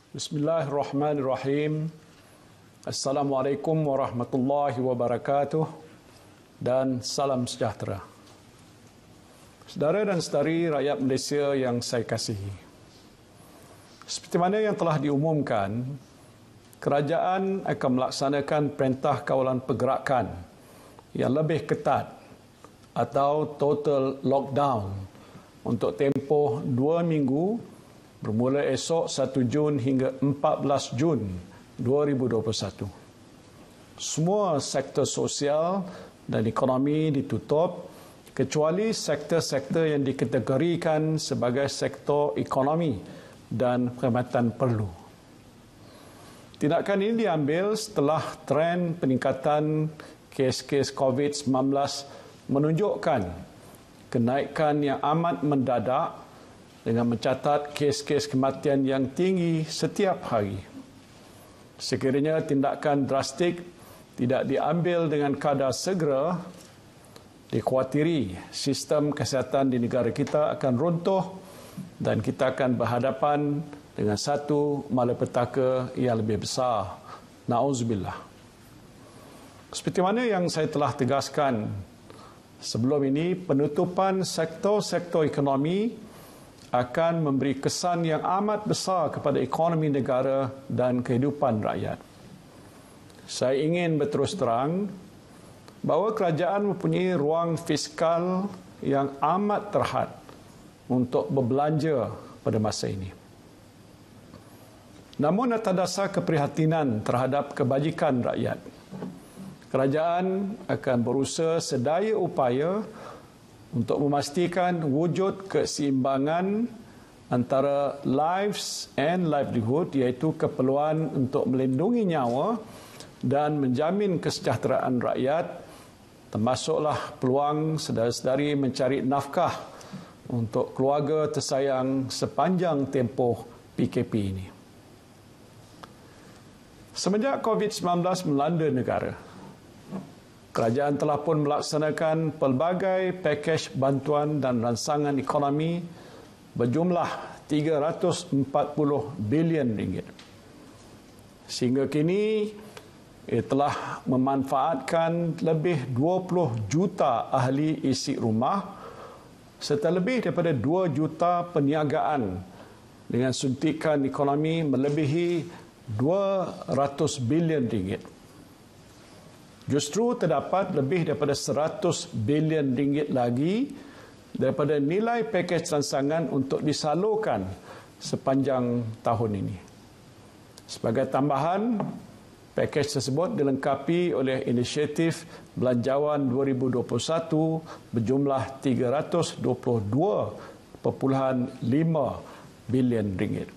Bismillahirrahmanirrahim. Assalamualaikum warahmatullahi wabarakatuh dan salam sejahtera. Saudara dan saudari rakyat Malaysia yang saya kasihi. Seperti mana yang telah diumumkan, kerajaan akan melaksanakan perintah kawalan pergerakan yang lebih ketat atau total lockdown untuk tempoh 2 minggu bermula esok 1 Jun hingga 14 Jun 2021. Semua sektor sosial dan ekonomi ditutup kecuali sektor-sektor yang dikategorikan sebagai sektor ekonomi dan perkhidmatan perlu. Tindakan ini diambil setelah tren peningkatan kes-kes COVID-19 menunjukkan kenaikan yang amat mendadak dengan mencatat kes-kes kematian yang tinggi setiap hari. Sekiranya tindakan drastik tidak diambil dengan kadar segera, dikhawatiri sistem kesihatan di negara kita akan runtuh dan kita akan berhadapan dengan satu malapetaka yang lebih besar. Na'udzubillah. Seperti mana yang saya telah tegaskan sebelum ini, penutupan sektor-sektor ekonomi akan memberi kesan yang amat besar kepada ekonomi negara dan kehidupan rakyat. Saya ingin berterus terang bahawa kerajaan mempunyai ruang fiskal yang amat terhad untuk berbelanja pada masa ini. Namun atas dasar keprihatinan terhadap kebajikan rakyat, kerajaan akan berusaha sedaya upaya untuk memastikan wujud keseimbangan antara lives and livelihood, iaitu keperluan untuk melindungi nyawa dan menjamin kesejahteraan rakyat, termasuklah peluang saudara-saudari mencari nafkah untuk keluarga tersayang sepanjang tempoh PKP ini. Semenjak COVID-19 melanda negara, kerajaan telah pun melaksanakan pelbagai pakej bantuan dan ransangan ekonomi berjumlah 340 bilion ringgit. Sehingga kini ia telah memanfaatkan lebih 20 juta ahli isi rumah serta lebih daripada 2 juta perniagaan dengan suntikan ekonomi melebihi 200 bilion ringgit. Justru terdapat lebih daripada 100 bilion ringgit lagi daripada nilai pakej ransangan untuk disalurkan sepanjang tahun ini. Sebagai tambahan, pakej tersebut dilengkapi oleh inisiatif Belanjawan 2021 berjumlah 322.5 bilion ringgit.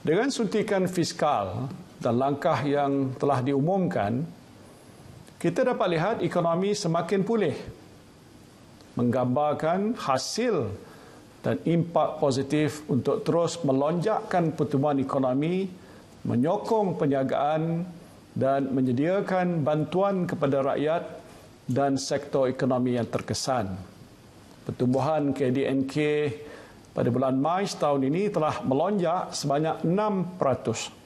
Dengan suntikan fiskal dan langkah yang telah diumumkan, kita dapat lihat ekonomi semakin pulih, menggambarkan hasil dan impak positif untuk terus melonjakkan pertumbuhan ekonomi, menyokong perniagaan dan menyediakan bantuan kepada rakyat dan sektor ekonomi yang terkesan. Pertumbuhan KDNK pada bulan Mac tahun ini telah melonjak sebanyak 6%.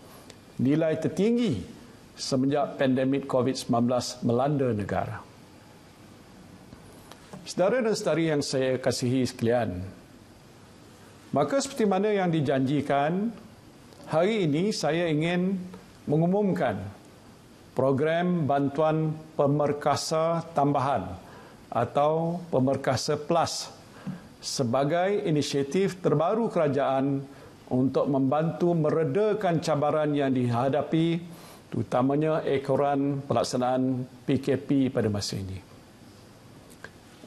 Nilai tertinggi semenjak pandemik COVID-19 melanda negara. Saudara dan saudari yang saya kasihi sekalian, maka seperti mana yang dijanjikan, hari ini saya ingin mengumumkan program bantuan pemerkasa tambahan atau pemerkasa plus sebagai inisiatif terbaru kerajaan untuk membantu meredakan cabaran yang dihadapi, terutamanya ekoran pelaksanaan PKP pada masa ini.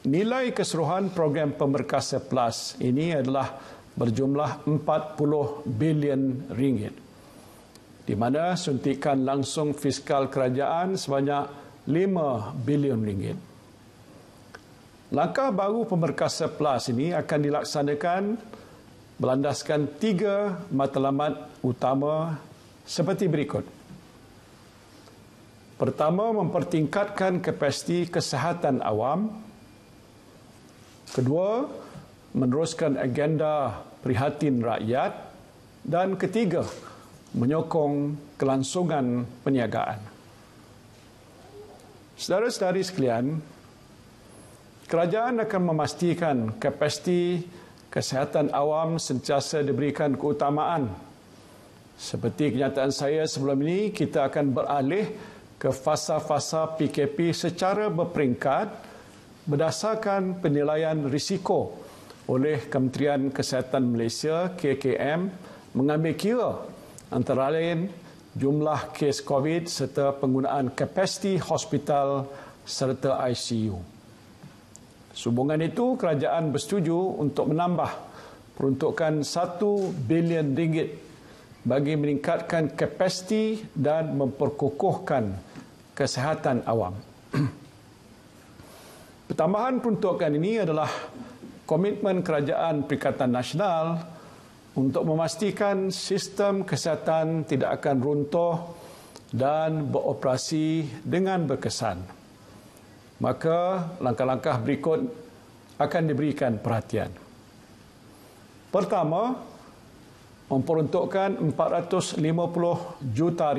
Nilai keseluruhan program Pemerkasa Plus ini adalah berjumlah 40 bilion ringgit, di mana suntikan langsung fiskal kerajaan sebanyak 5 bilion ringgit. Langkah baru Pemerkasa Plus ini akan dilaksanakan berlandaskan 3 matlamat utama seperti berikut. Pertama, mempertingkatkan kapasiti kesihatan awam. Kedua, meneruskan agenda prihatin rakyat. Dan ketiga, menyokong kelangsungan perniagaan. Saudara-saudari sekalian, kerajaan akan memastikan kapasiti kesihatan awam sentiasa diberikan keutamaan. Seperti kenyataan saya sebelum ini, kita akan beralih ke fasa-fasa PKP secara berperingkat berdasarkan penilaian risiko oleh Kementerian Kesihatan Malaysia KKM mengambil kira antara lain jumlah kes COVID serta penggunaan kapasiti hospital serta ICU. Sehubungan itu, kerajaan bersetuju untuk menambah peruntukan RM1 bilion bagi meningkatkan kapasiti dan memperkukuhkan kesihatan awam. Pertambahan peruntukan ini adalah komitmen Kerajaan Perikatan Nasional untuk memastikan sistem kesihatan tidak akan runtuh dan beroperasi dengan berkesan. Maka langkah-langkah berikut akan diberikan perhatian. Pertama, memperuntukkan RM450 juta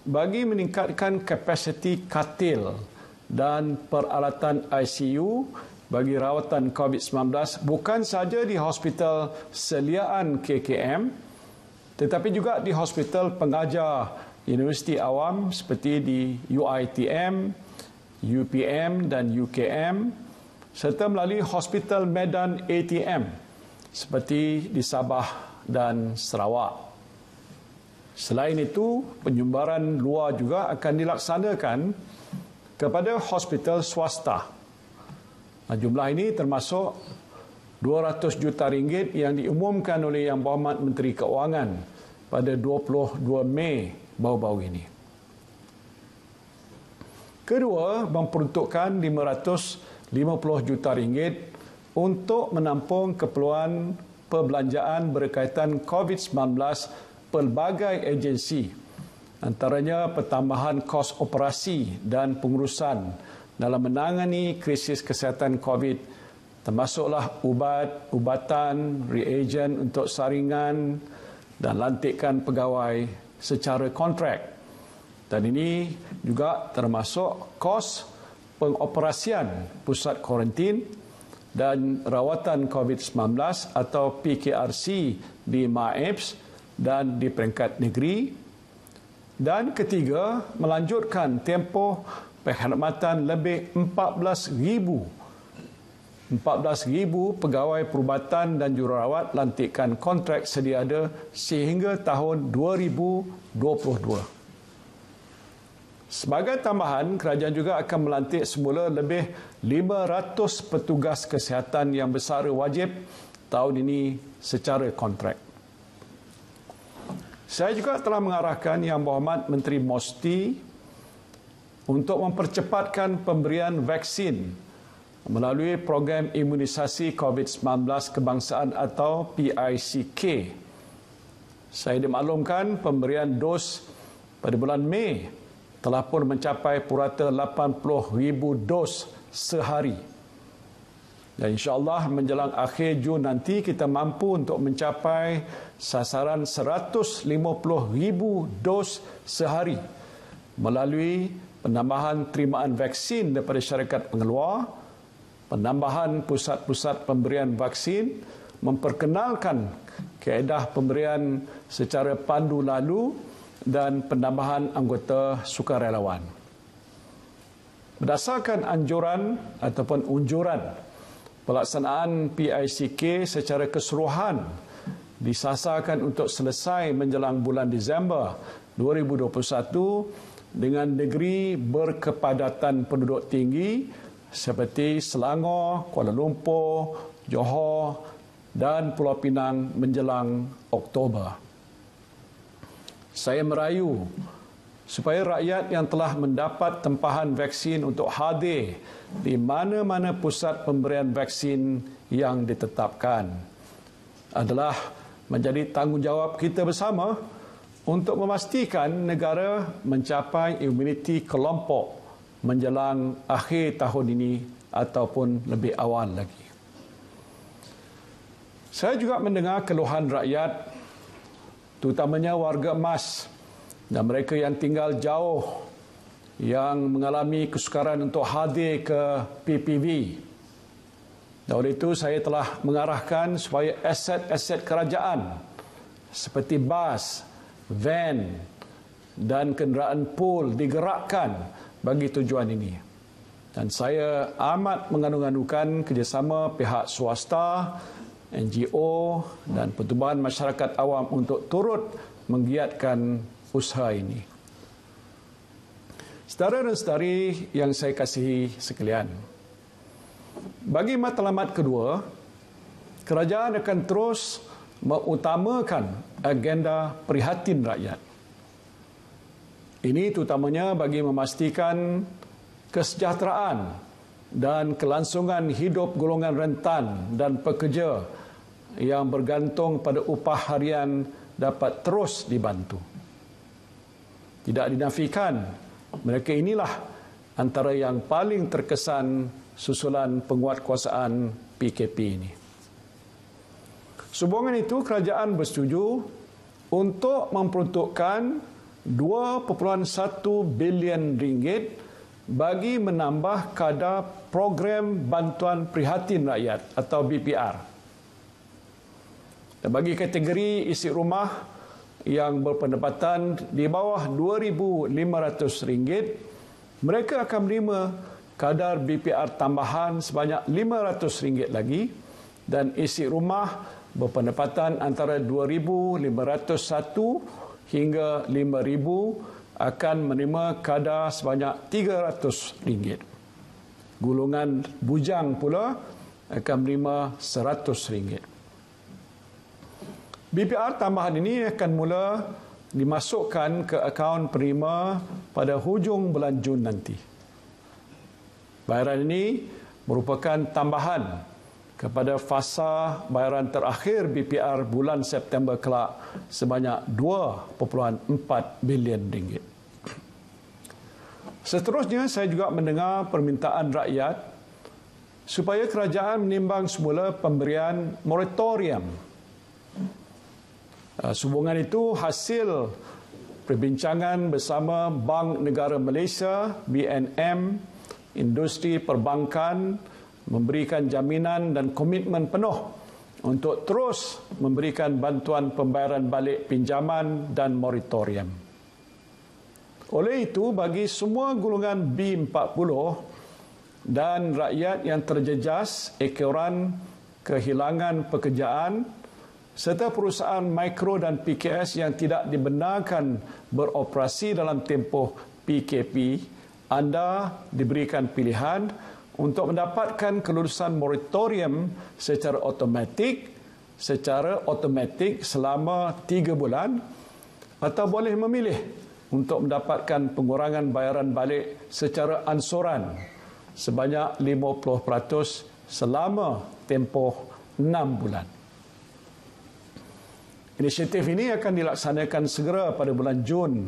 bagi meningkatkan kapasiti katil dan peralatan ICU bagi rawatan COVID-19 bukan sahaja di hospital seliaan KKM tetapi juga di hospital pengajar Universiti Awam seperti di UiTM, UPM dan UKM serta melalui hospital Medan ATM seperti di Sabah dan Sarawak. Selain itu, penyumbaran luar juga akan dilaksanakan kepada hospital swasta. Jumlah ini termasuk RM200 juta yang diumumkan oleh Yang Berhormat Menteri Keuangan pada 22 Mei baru-baru ini. Kedua, memperuntukkan RM550 juta untuk menampung keperluan perbelanjaan berkaitan COVID-19 pelbagai agensi, antaranya pertambahan kos operasi dan pengurusan dalam menangani krisis kesihatan COVID, termasuklah ubatan, reagen untuk saringan dan lantikan pegawai secara kontrak. Dan ini juga termasuk kos pengoperasian pusat kuarantin dan rawatan COVID-19 atau PKRC di MAEPS dan di peringkat negeri. Dan ketiga, melanjutkan tempoh perkhidmatan lebih 14,000 pegawai perubatan dan jururawat lantikan kontrak sedia ada sehingga tahun 2022. Sebagai tambahan, kerajaan juga akan melantik semula lebih 500 petugas kesihatan yang bersara wajib tahun ini secara kontrak. Saya juga telah mengarahkan Yang Berhormat Menteri Mosti untuk mempercepatkan pemberian vaksin melalui program imunisasi COVID-19 kebangsaan atau PICK. Saya dimaklumkan pemberian dos pada bulan Mei telah pun mencapai purata 80,000 dos sehari. Dan insya-Allah menjelang akhir Jun nanti kita mampu untuk mencapai sasaran 150,000 dos sehari melalui penambahan terimaan vaksin daripada syarikat pengeluar, penambahan pusat-pusat pemberian vaksin, memperkenalkan kaedah pemberian secara pandu lalu dan penambahan anggota sukarelawan. Berdasarkan anjuran ataupun unjuran, pelaksanaan PICK secara keseluruhan disasarkan untuk selesai menjelang bulan Disember 2021 dengan negeri berkepadatan penduduk tinggi seperti Selangor, Kuala Lumpur, Johor dan Pulau Pinang menjelang Oktober. Saya merayu supaya rakyat yang telah mendapat tempahan vaksin untuk hadir di mana-mana pusat pemberian vaksin yang ditetapkan adalah menjadi tanggungjawab kita bersama untuk memastikan negara mencapai imuniti kelompok menjelang akhir tahun ini ataupun lebih awal lagi. Saya juga mendengar keluhan rakyat terutamanya warga emas dan mereka yang tinggal jauh yang mengalami kesukaran untuk hadir ke PPV. Dan oleh itu saya telah mengarahkan supaya aset-aset kerajaan seperti bas, van dan kenderaan pool digerakkan bagi tujuan ini. Dan saya amat menganu-anukan kerjasama pihak swasta, NGO dan pertubuhan masyarakat awam untuk turut menggiatkan usaha ini. Saudara dan saudari yang saya kasihi sekalian, bagi matlamat kedua, kerajaan akan terus mengutamakan agenda prihatin rakyat. Ini terutamanya bagi memastikan kesejahteraan dan kelangsungan hidup golongan rentan dan pekerja yang bergantung pada upah harian dapat terus dibantu. Tidak dinafikan, mereka inilah antara yang paling terkesan susulan penguatkuasaan PKP ini. Sehubungan itu, kerajaan bersetuju untuk memperuntukkan 2.1 bilion ringgit bagi menambah kadar program bantuan prihatin rakyat atau BPR. Dan bagi kategori isi rumah yang berpendapatan di bawah RM2,500, mereka akan menerima kadar BPR tambahan sebanyak RM500 lagi, dan isi rumah berpendapatan antara RM2,501 hingga RM5,000 akan menerima kadar sebanyak RM300. Golongan bujang pula akan menerima RM100. BPR tambahan ini akan mula dimasukkan ke akaun penerima pada hujung bulan Jun nanti. Bayaran ini merupakan tambahan kepada fasa bayaran terakhir BPR bulan September kelak sebanyak RM2.4 bilion. Seterusnya, saya juga mendengar permintaan rakyat supaya kerajaan menimbang semula pemberian moratorium. Sehubungan itu, hasil perbincangan bersama Bank Negara Malaysia, BNM, industri perbankan, memberikan jaminan dan komitmen penuh untuk terus memberikan bantuan pembayaran balik pinjaman dan moratorium. Oleh itu, bagi semua golongan B40 dan rakyat yang terjejas ekoran kehilangan pekerjaan serta perusahaan mikro dan PKS yang tidak dibenarkan beroperasi dalam tempoh PKP, anda diberikan pilihan untuk mendapatkan kelulusan moratorium secara otomatik selama 3 bulan, atau boleh memilih untuk mendapatkan pengurangan bayaran balik secara ansuran sebanyak 50% selama tempoh 6 bulan. Inisiatif ini akan dilaksanakan segera pada bulan Jun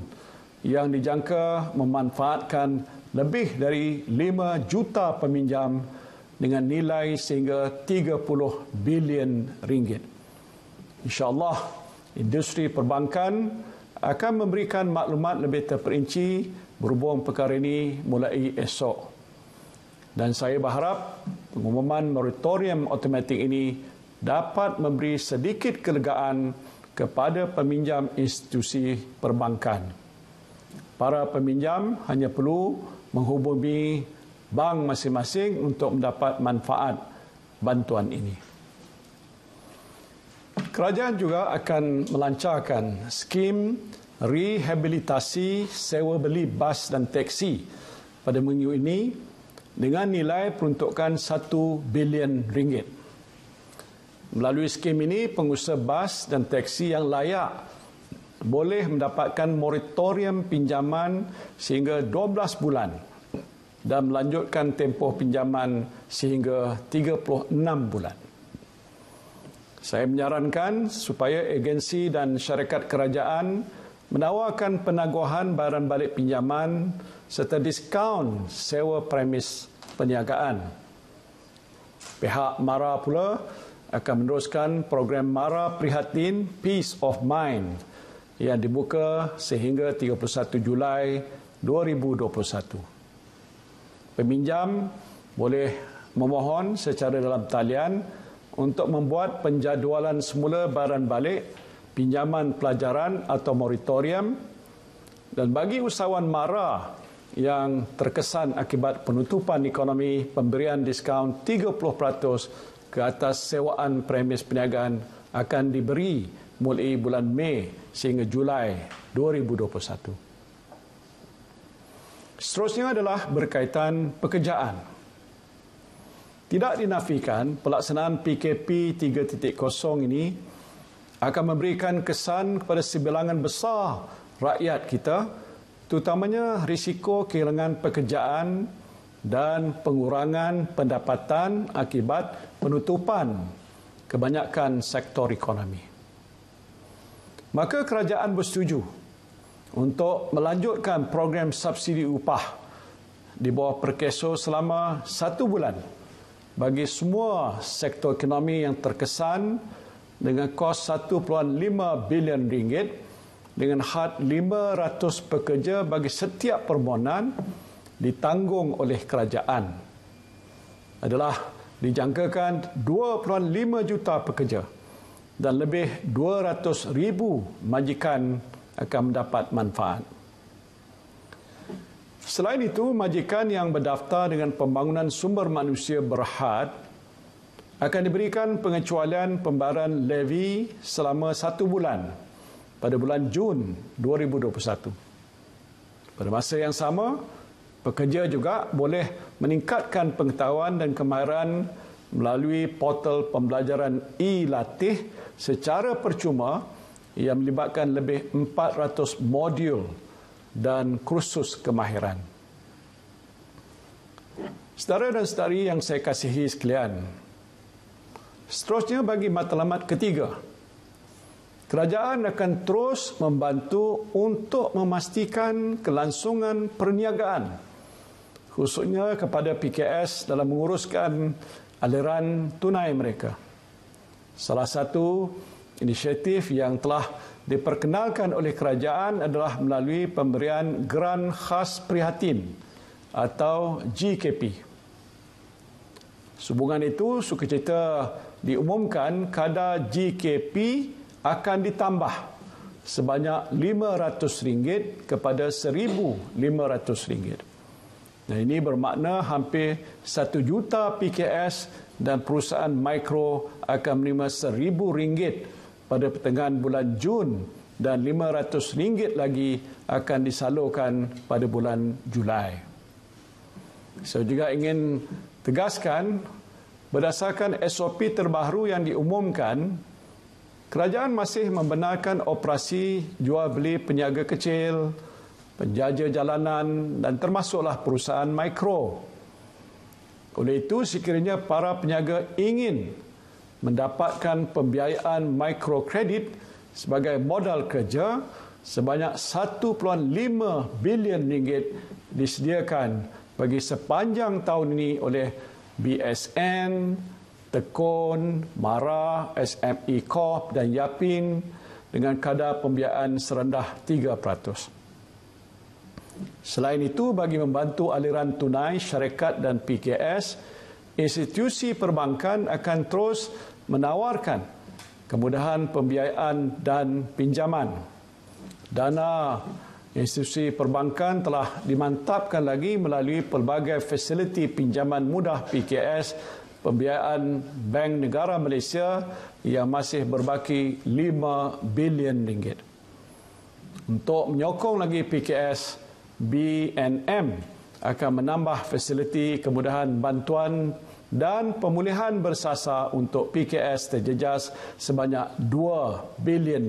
yang dijangka memanfaatkan lebih dari 5 juta peminjam dengan nilai sehingga 30 bilion ringgit. InsyaAllah, industri perbankan akan memberikan maklumat lebih terperinci berhubung perkara ini mulai esok. Dan saya berharap pengumuman moratorium automatik ini dapat memberi sedikit kelegaan kepada peminjam institusi perbankan. Para peminjam hanya perlu menghubungi bank masing-masing untuk mendapat manfaat bantuan ini. Kerajaan juga akan melancarkan skim rehabilitasi sewa beli bas dan teksi pada minggu ini dengan nilai peruntukan 1 bilion ringgit. Melalui skim ini, pengusaha bas dan teksi yang layak boleh mendapatkan moratorium pinjaman sehingga 12 bulan dan melanjutkan tempoh pinjaman sehingga 36 bulan. Saya menyarankan supaya agensi dan syarikat kerajaan menawarkan penaguhan bayaran balik pinjaman serta diskaun sewa premis perniagaan. Pihak MARA pula akan meneruskan program MARA Prihatin Peace of Mind yang dibuka sehingga 31 Julai 2021. Peminjam boleh memohon secara dalam talian untuk membuat penjadualan semula bayaran balik pinjaman pelajaran atau moratorium, dan bagi usahawan mara yang terkesan akibat penutupan ekonomi, pemberian diskaun 30% ke atas sewaan premis perniagaan akan diberi mulai bulan Mei sehingga Julai 2021. Seterusnya adalah berkaitan pekerjaan. Tidak dinafikan pelaksanaan PKP 3.0 ini akan memberikan kesan kepada sebilangan besar rakyat kita, terutamanya risiko kehilangan pekerjaan dan pengurangan pendapatan akibat penutupan kebanyakan sektor ekonomi. Maka kerajaan bersetuju untuk melanjutkan program subsidi upah di bawah Perkeso selama 1 bulan bagi semua sektor ekonomi yang terkesan dengan kos 1.5 bilion ringgit dengan had 500 pekerja bagi setiap permohonan ditanggung oleh kerajaan. Adalah dijangkakan 2.5 juta pekerja dan lebih 200,000 majikan akan mendapat manfaat. Selain itu, majikan yang berdaftar dengan pembangunan sumber manusia berhad akan diberikan pengecualian pembayaran levy selama 1 bulan pada bulan Jun 2021. Pada masa yang sama, pekerja juga boleh meningkatkan pengetahuan dan kemahiran melalui portal pembelajaran e-latih secara percuma yang melibatkan lebih 400 modul dan kursus kemahiran. Saudara dan saudari yang saya kasihi sekalian, seterusnya bagi matlamat ketiga, kerajaan akan terus membantu untuk memastikan kelangsungan perniagaan, khususnya kepada PKS dalam menguruskan aliran tunai mereka. Salah satu inisiatif yang telah diperkenalkan oleh kerajaan adalah melalui pemberian Geran Khas Prihatin atau GKP. Sehubungan itu, sukacita diumumkan kadar GKP akan ditambah sebanyak RM500 kepada RM1,500. Nah, ini bermakna hampir 1 juta PKS dan perusahaan mikro akan menerima RM1,000 pada pertengahan bulan Jun dan RM500 lagi akan disalurkan pada bulan Julai. Saya juga ingin tegaskan, berdasarkan SOP terbaru yang diumumkan, kerajaan masih membenarkan operasi jual beli peniaga kecil, penjaja jalanan dan termasuklah perusahaan mikro. Oleh itu, sekiranya para peniaga ingin mendapatkan pembiayaan mikrokredit sebagai modal kerja, sebanyak RM1.5 bilion disediakan bagi sepanjang tahun ini oleh BSN, Tekun, Mara, SME Corp dan Yapin dengan kadar pembiayaan serendah 3%. Selain itu, bagi membantu aliran tunai syarikat dan PKS, institusi perbankan akan terus menawarkan kemudahan pembiayaan dan pinjaman. Dana institusi perbankan telah dimantapkan lagi melalui pelbagai fasiliti pinjaman mudah PKS, pembiayaan Bank Negara Malaysia yang masih berbaki RM5 bilion. Untuk menyokong lagi PKS, BNM akan menambah fasiliti kemudahan bantuan dan pemulihan bersasar untuk PKS terjejas sebanyak RM2 bilion.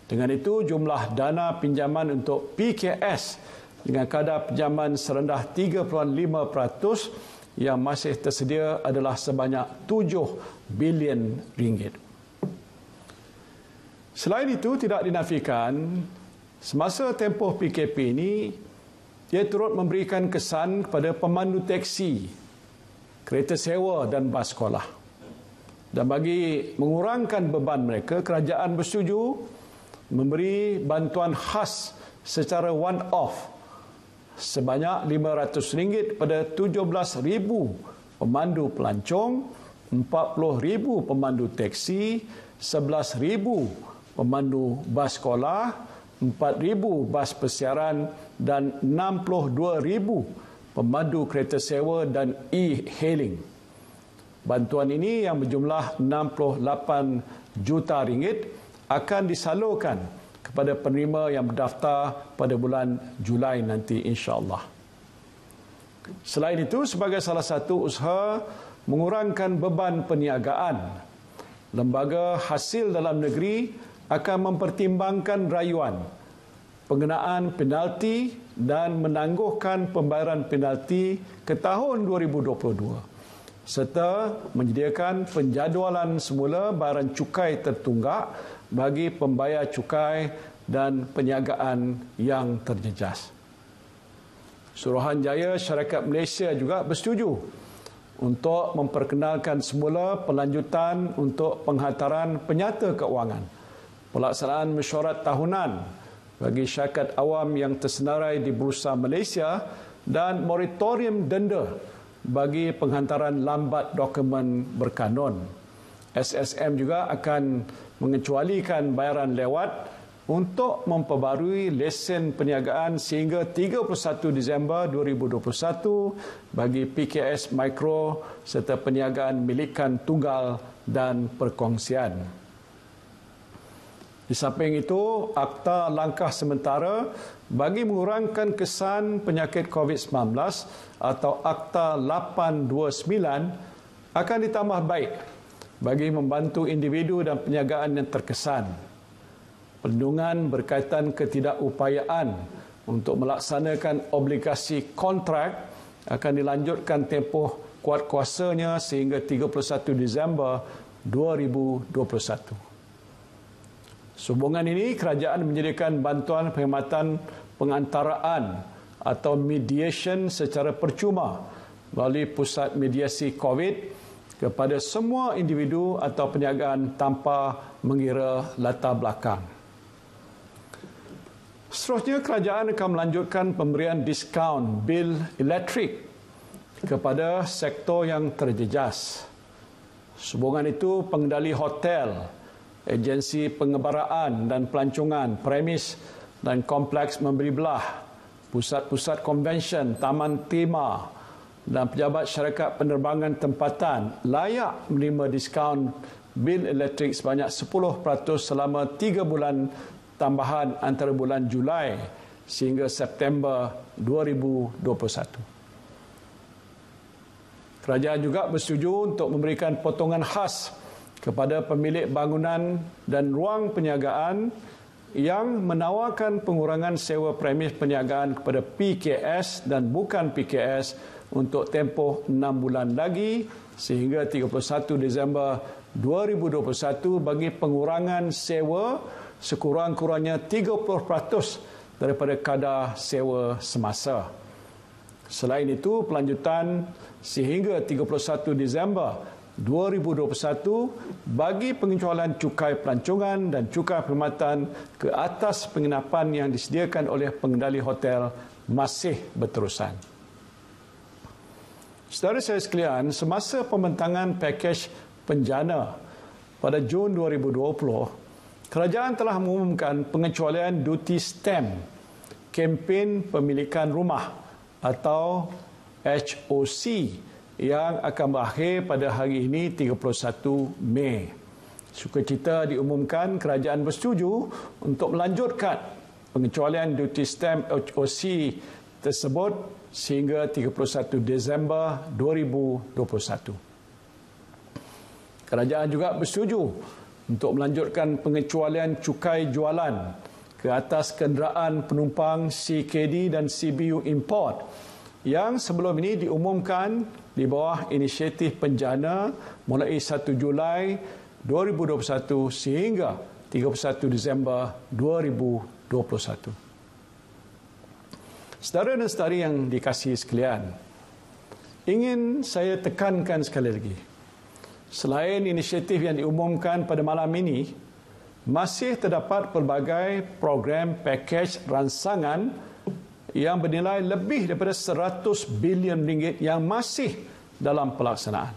Dengan itu, jumlah dana pinjaman untuk PKS dengan kadar pinjaman serendah 3.5% yang masih tersedia adalah sebanyak RM7 bilion. Selain itu, tidak dinafikan, semasa tempoh PKP ini, ia turut memberikan kesan kepada pemandu teksi, kereta sewa dan bas sekolah. Dan bagi mengurangkan beban mereka, kerajaan bersetuju memberi bantuan khas secara one-off sebanyak RM500 pada 17,000 pemandu pelancong, 40,000 pemandu teksi, 11,000 pemandu bas sekolah, 4,000 bas persiaran dan 62,000 pemandu kereta sewa dan e-hailing. Bantuan ini yang berjumlah RM68 juta akan disalurkan kepada penerima yang berdaftar pada bulan Julai nanti insya-Allah. Selain itu, sebagai salah satu usaha mengurangkan beban perniagaan, lembaga hasil dalam negeri akan mempertimbangkan rayuan, pengenaan penalti dan menangguhkan pembayaran penalti ke tahun 2022 serta menyediakan penjadualan semula bayaran cukai tertunggak bagi pembayar cukai dan perniagaan yang terjejas. Suruhanjaya Syarikat Malaysia juga bersetuju untuk memperkenalkan semula pelanjutan untuk penghantaran penyata keuangan, pelaksanaan mesyuarat tahunan bagi syarikat awam yang tersenarai di Bursa Malaysia dan moratorium denda bagi penghantaran lambat dokumen berkanun. SSM juga akan mengecualikan bayaran lewat untuk memperbarui lesen perniagaan sehingga 31 Disember 2021 bagi PKS Mikro serta perniagaan milikan tunggal dan perkongsian. Di samping itu, Akta Langkah Sementara bagi mengurangkan kesan penyakit COVID-19 atau Akta 829 akan ditambah baik bagi membantu individu dan perniagaan yang terkesan. Perlindungan berkaitan ketidakupayaan untuk melaksanakan obligasi kontrak akan dilanjutkan tempoh kuat kuasanya sehingga 31 Disember 2021. Sehubungan ini, kerajaan menyediakan bantuan perkhidmatan pengantaraan atau mediation secara percuma melalui Pusat Mediasi COVID kepada semua individu atau perniagaan tanpa mengira latar belakang. Seterusnya, kerajaan akan melanjutkan pemberian diskaun bil elektrik kepada sektor yang terjejas. Sehubungan itu, pengendali hotel, agensi pengebaraan dan pelancongan, premis dan kompleks memberi belah, pusat-pusat konvensyen, taman tema dan pejabat syarikat penerbangan tempatan layak menerima diskaun bil elektrik sebanyak 10% selama 3 bulan tambahan antara bulan Julai sehingga September 2021. Kerajaan juga bersetuju untuk memberikan potongan khas kepada pemilik bangunan dan ruang perniagaan yang menawarkan pengurangan sewa premis perniagaan kepada PKS dan bukan PKS untuk tempoh 6 bulan lagi sehingga 31 Disember 2021 bagi pengurangan sewa sekurang-kurangnya 30% daripada kadar sewa semasa. Selain itu, pelanjutan sehingga 31 Disember 2021 bagi pengecualian cukai pelancongan dan cukai perkhidmatan ke atas penginapan yang disediakan oleh pengendali hotel masih berterusan. Saudara saya sekalian, semasa pembentangan pakej penjana pada Jun 2020, kerajaan telah mengumumkan pengecualian duty stamp kempen pemilikan rumah atau HOC yang akan berakhir pada hari ini 31 Mei. Sukacita diumumkan kerajaan bersetuju untuk melanjutkan pengecualian duty stamp HOC tersebut sehingga 31 Disember 2021. Kerajaan juga bersetuju untuk melanjutkan pengecualian cukai jualan ke atas kenderaan penumpang CKD dan CBU import yang sebelum ini diumumkan di bawah inisiatif penjana mulai 1 Julai 2021 sehingga 31 Disember 2021. Saudara dan saudari yang dikasihi sekalian, ingin saya tekankan sekali lagi, selain inisiatif yang diumumkan pada malam ini, masih terdapat pelbagai program pakej rangsangan yang bernilai lebih daripada 100 bilion ringgit yang masih dalam pelaksanaan.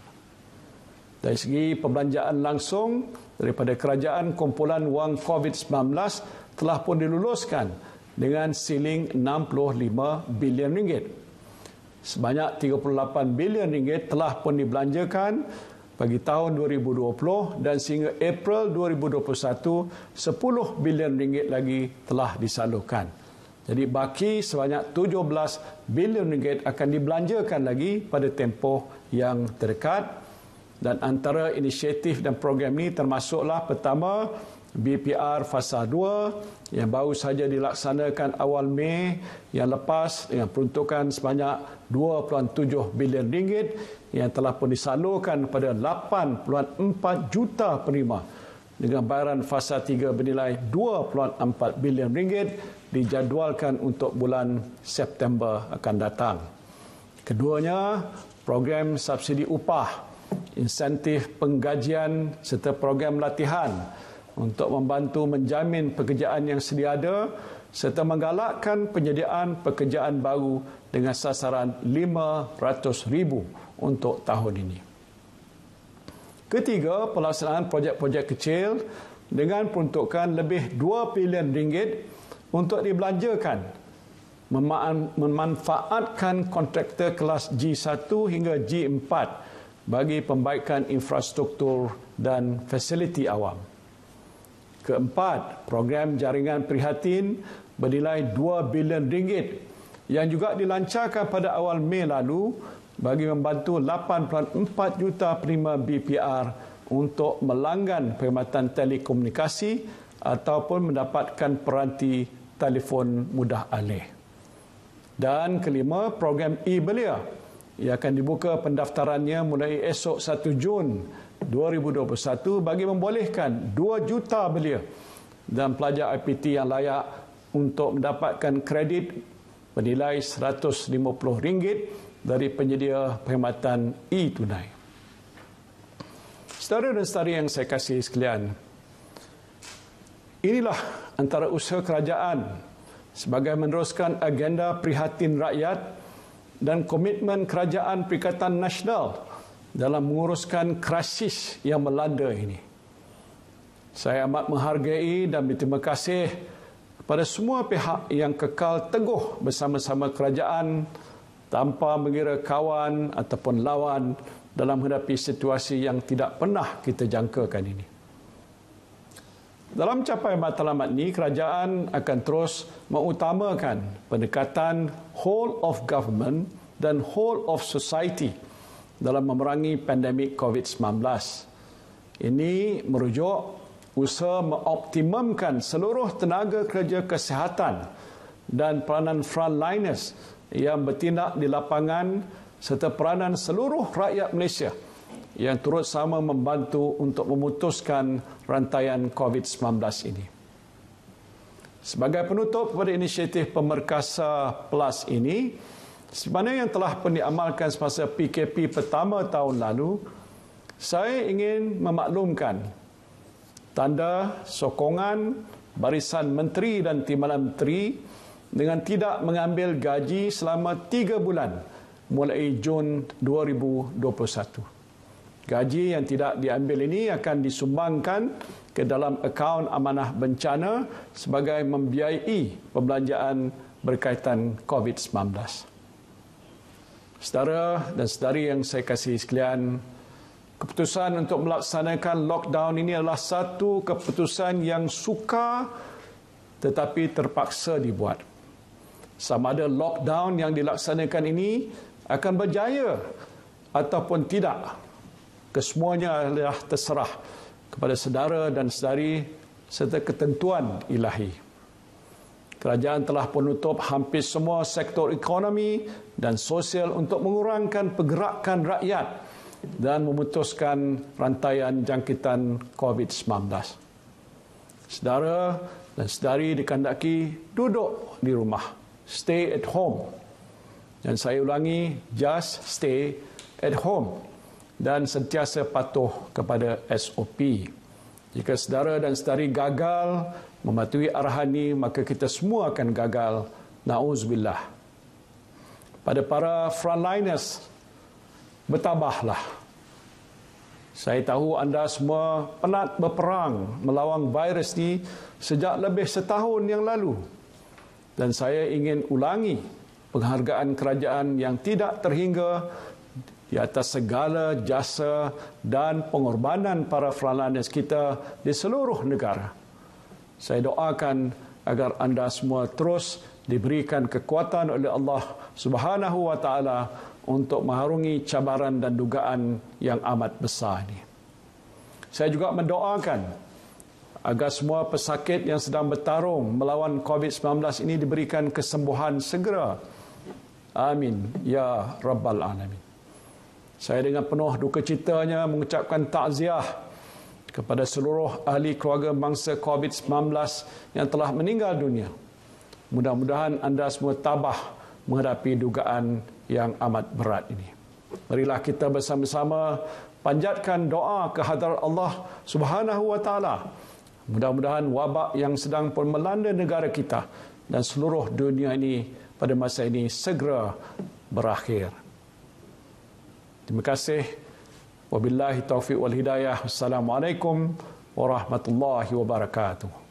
Dari segi perbelanjaan langsung daripada kerajaan, kumpulan wang COVID-19 telah pun diluluskan dengan siling 65 bilion ringgit. Sebanyak 38 bilion ringgit telah pun dibelanjakan bagi tahun 2020 dan sehingga April 2021, 10 bilion ringgit lagi telah disalurkan. Jadi baki sebanyak 17 bilion ringgit akan dibelanjakan lagi pada tempoh yang terdekat. Dan antara inisiatif dan program ini termasuklah pertama, BPR Fasa 2 yang baru saja dilaksanakan awal Mei yang lepas dengan peruntukan sebanyak 2.7 bilion ringgit yang telah pun disalurkan kepada 8.4 juta penerima dengan bayaran Fasa 3 bernilai 2.4 bilion ringgit dijadualkan untuk bulan September akan datang. Keduanya, program subsidi upah, insentif penggajian serta program latihan untuk membantu menjamin pekerjaan yang sedia ada serta menggalakkan penyediaan pekerjaan baru dengan sasaran 500,000 untuk tahun ini. Ketiga, pelaksanaan projek-projek kecil dengan peruntukan lebih 2 bilion ringgit untuk dibelanjakan memanfaatkan kontraktor kelas G1 hingga G4 bagi pembaikan infrastruktur dan fasiliti awam. Keempat, program jaringan prihatin bernilai 2 bilion ringgit yang juga dilancarkan pada awal Mei lalu bagi membantu 8.4 juta penerima BPR untuk melanggan perkhidmatan telekomunikasi ataupun mendapatkan peranti telefon mudah alih. Dan kelima, program e-belia yang akan dibuka pendaftarannya mulai esok 1 Jun 2021 bagi membolehkan 2 juta belia dan pelajar IPT yang layak untuk mendapatkan kredit bernilai RM150 dari penyedia perkhidmatan e-tunai. Saudara dan saudari yang saya kasihi sekalian, inilah antara usaha kerajaan sebagai meneruskan agenda prihatin rakyat dan komitmen Kerajaan Perikatan Nasional dalam menguruskan krisis yang melanda ini. Saya amat menghargai dan berterima kasih kepada semua pihak yang kekal teguh bersama-sama kerajaan tanpa mengira kawan ataupun lawan dalam menghadapi situasi yang tidak pernah kita jangkakan ini. Dalam capaian matlamat ini, kerajaan akan terus mengutamakan pendekatan whole of government dan whole of society dalam memerangi pandemik COVID-19. Ini merujuk usaha mengoptimumkan seluruh tenaga kerja kesihatan dan peranan frontliners yang bertindak di lapangan serta peranan seluruh rakyat Malaysia yang turut sama membantu untuk memutuskan rantaian COVID-19 ini. Sebagai penutup pada inisiatif Pemerkasa Plus ini, sebagaimana yang telah pun diamalkan semasa PKP pertama tahun lalu, saya ingin memaklumkan tanda sokongan barisan menteri dan timbalan menteri dengan tidak mengambil gaji selama 3 bulan mulai Jun 2021. Gaji yang tidak diambil ini akan disumbangkan ke dalam akaun amanah bencana sebagai membiayai pembelanjaan berkaitan COVID-19. Saudara dan saudari yang saya kasihi sekalian, keputusan untuk melaksanakan lockdown ini adalah satu keputusan yang sukar tetapi terpaksa dibuat. Sama ada lockdown yang dilaksanakan ini akan berjaya ataupun tidak, kesemuanya adalah terserah kepada saudara dan saudari serta ketentuan ilahi. Kerajaan telah menutup hampir semua sektor ekonomi dan sosial untuk mengurangkan pergerakan rakyat dan memutuskan rantaian jangkitan COVID-19. Saudara dan saudari dikandaki duduk di rumah, stay at home. Dan saya ulangi, just stay at home dan sentiasa patuh kepada SOP. Jika saudara dan saudari gagal mematuhi arahan ini, maka kita semua akan gagal. Na'udzubillah. Pada para frontliners, bertabahlah. Saya tahu anda semua penat berperang melawan virus ini sejak lebih setahun yang lalu. Dan saya ingin ulangi penghargaan kerajaan yang tidak terhingga di atas segala jasa dan pengorbanan para frontliners kita di seluruh negara. Saya doakan agar anda semua terus diberikan kekuatan oleh Allah Subhanahu wa taala untuk mengharungi cabaran dan dugaan yang amat besar ini. Saya juga mendoakan agar semua pesakit yang sedang bertarung melawan COVID-19 ini diberikan kesembuhan segera. Amin ya rabbal alamin. Saya dengan penuh duka citanya mengucapkan takziah kepada seluruh ahli keluarga bangsa COVID-19 yang telah meninggal dunia. Mudah-mudahan anda semua tabah menghadapi dugaan yang amat berat ini. Marilah kita bersama-sama panjatkan doa ke hadirat Allah Subhanahu wa taala. Mudah-mudahan wabak yang sedang melanda negara kita dan seluruh dunia ini pada masa ini segera berakhir. Terima kasih. Wabillahi taufiq wal hidayah. Wassalamualaikum warahmatullahi wabarakatuh.